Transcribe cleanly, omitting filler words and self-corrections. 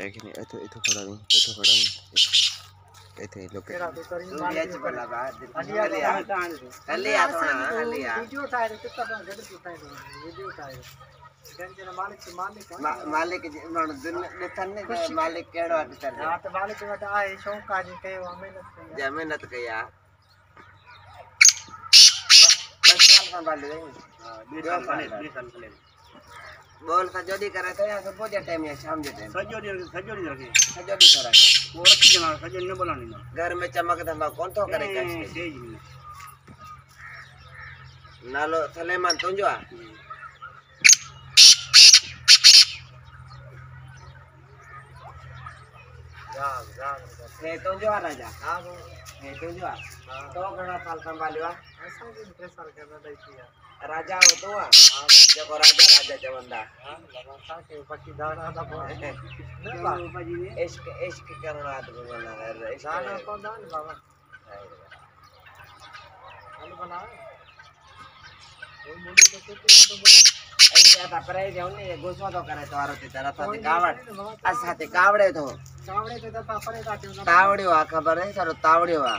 एक नहीं इतो खड़ा नहीं इथे लोग तेरा तो करी मैच वाला बात हलिया हलिया वीडियो उठाए कितना गड़ उठाए वीडियो उठाए गंजन मालिक मालिक दुनिया ने मालिक केड़ो अतर हां तो मालिक वटा है शौक काज के मेहनत कया बस साल संभाल ले हां 2 साल पहले बोल सजोदी करे तो या सब जे टाइम है शाम जे टाइम सजोदी रखे सजोदी करा वो रखी जना सजोदी न बोलानी ना घर में चमक धमा कौन तो करे तेज नालो सलेमान तुंजो हे तुंजो राजा हां हे तुंजो तो घणा साल संभालियो ऐसा भी 3 साल के बाद आई राजा हो तो हां जको राजा चवंदा हां लगा के पक्की दाना दा इश्क करना आदमी बना है दाना को दान बाबा हल बना वो मुंडी को तो ऐसे आता परे जाऊने गोसवा तो करे तो आरती तरह साथे कावड़ असाते कावड़े तो परे का तावड़ियो आ खबर है सर तावड़ियो आ